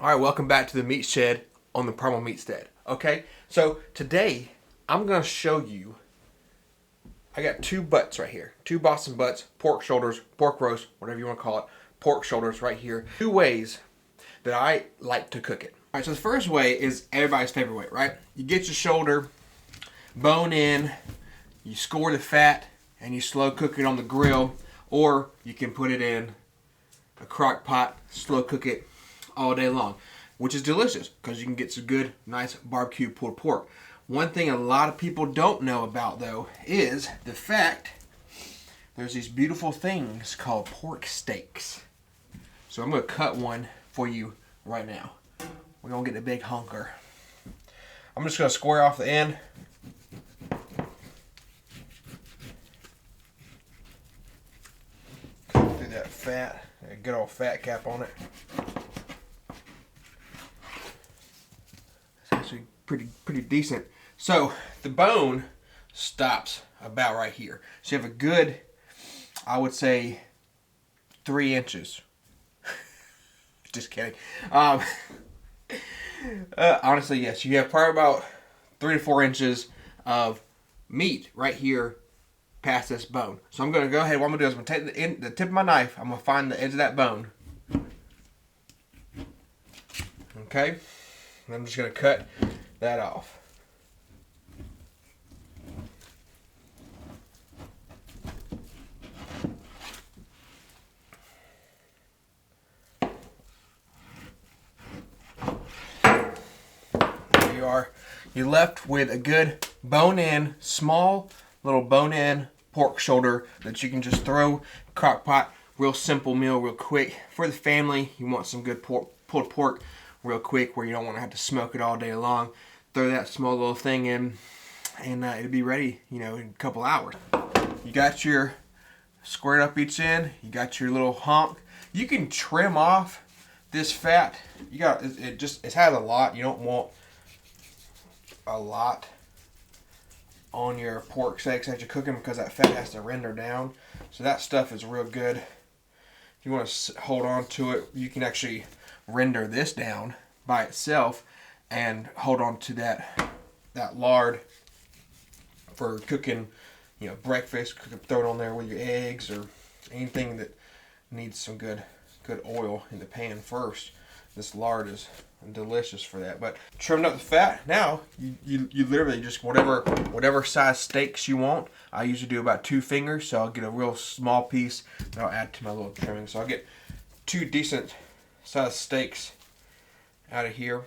All right, welcome back to the Meat Shed on the Primal Meat Stead. Okay, so today I'm gonna show you. I got two butts right here, two Boston butts, pork shoulders, pork roast, whatever you want to call it, pork shoulders right here. Two ways that I like to cook it. All right, so the first way is everybody's favorite way, right? You get your shoulder, bone in, you score the fat, and you slow cook it on the grill, or you can put it in a crock pot, slow cook it all day long, which is delicious because you can get some good, nice barbecue pulled pork. One thing a lot of people don't know about, though, is the fact there's these beautiful things called pork steaks. So I'm going to cut one for you right now. We're going to get a big hunker. I'm just going to square off the end. Cut through that fat, a good old fat cap on it. Pretty decent. So the bone stops about right here. So you have a good, I would say, 3 inches. Just kidding. Honestly, yes, you have probably about 3 to 4 inches of meat right here past this bone. So I'm going to go ahead. What I'm going to do is I'm going to take the tip of my knife. I'm going to find the edge of that bone. Okay. And I'm just going to cut that off. There you are. You're left with a good bone-in, small little bone-in pork shoulder that you can just throw crock pot. Real simple meal, real quick. For the family, you want some good pulled pork real quick where you don't want to have to smoke it all day long. Throw that small little thing in and it'll be ready, in a couple hours. You got your squared up each end. You got your little honk. You can trim off this fat. It has a lot. You don't want a lot on your pork steaks as you're cooking because that fat has to render down. So that stuff is real good. If you want to hold on to it, you can actually render this down by itself and hold on to that lard for cooking, breakfast. Throw it on there with your eggs or anything that needs some good oil in the pan first. This lard is delicious for that. But trimmed up the fat. Now you literally just whatever size steaks you want. I usually do about 2 fingers, so I'll get a real small piece and I'll add to my little trimming. So I'll get 2 decent size steaks out of here.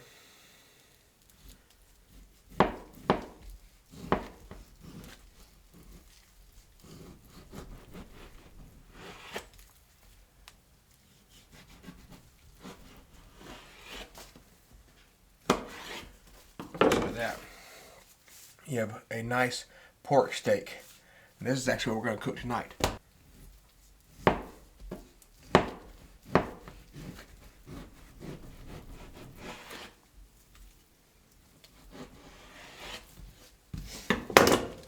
That you have a nice pork steak. And this is actually what we're going to cook tonight.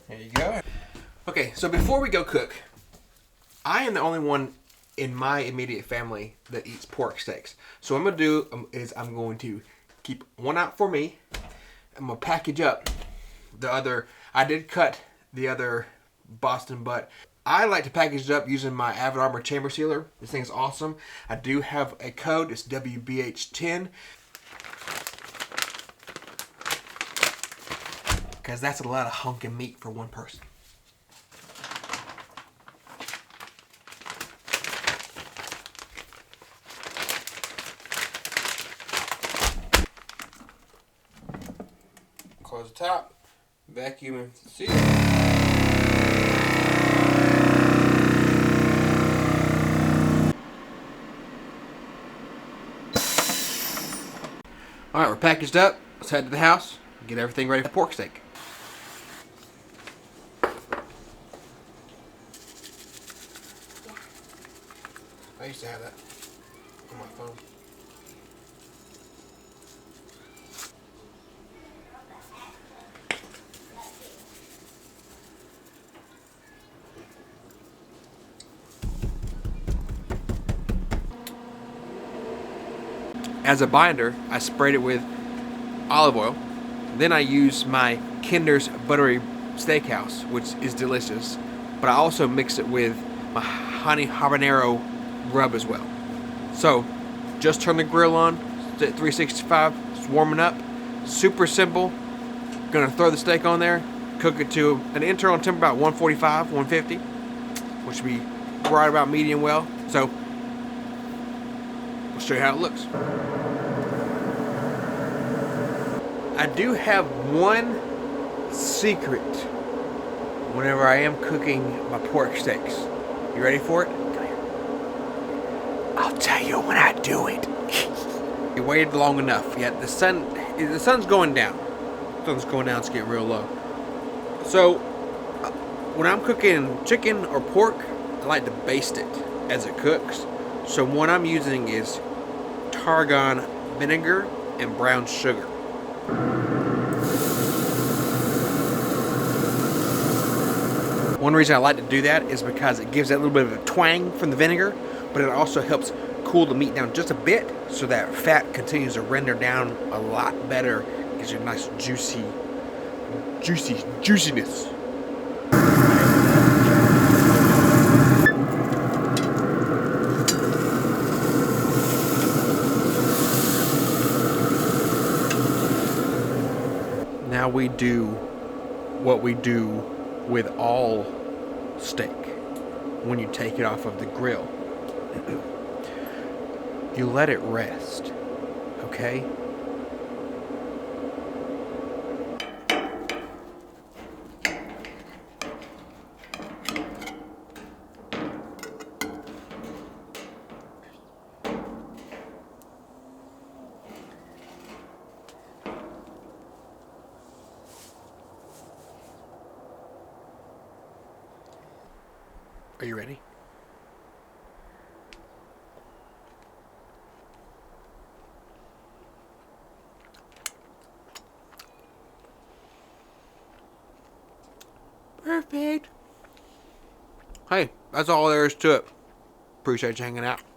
There you go. Okay, so before we go cook, I am the only one in my immediate family that eats pork steaks. So what I'm going to do is I'm going to keep one out for me. I'm going to package up the other. I did cut the other Boston butt. I like to package it up using my Avid Armor chamber sealer. This thing is awesome. I do have a code. It's WBH10. Because that's a lot of hunking meat for one person. Close the top, vacuum and seal. Alright, we're packaged up. Let's head to the house and get everything ready for pork steak. I used to have that on my phone. As a binder, I sprayed it with olive oil. Then I use my Kinder's Buttery Steakhouse, which is delicious. But I also mix it with my honey habanero rub as well. So, just turn the grill on, it's at 365, it's warming up. Super simple. Gonna throw the steak on there, cook it to an internal temp about 145, 150, which would be right about medium well. So, I'll show you how it looks. I do have one secret whenever I am cooking my pork steaks. You ready for it? Come here. I'll tell you when I do it. You waited long enough. Yeah, the sun's going down. The sun's going down, it's getting real low. So, when I'm cooking chicken or pork, I like to baste it as it cooks. So what I'm using is tarragon vinegar and brown sugar. One reason I like to do that is because it gives that little bit of a twang from the vinegar, but it also helps cool the meat down just a bit so that fat continues to render down a lot better. Gives you a nice juiciness. Now we do what we do with all steak when you take it off of the grill. You let it rest, okay? Are you ready? Perfect. Hey, that's all there is to it. Appreciate you hanging out.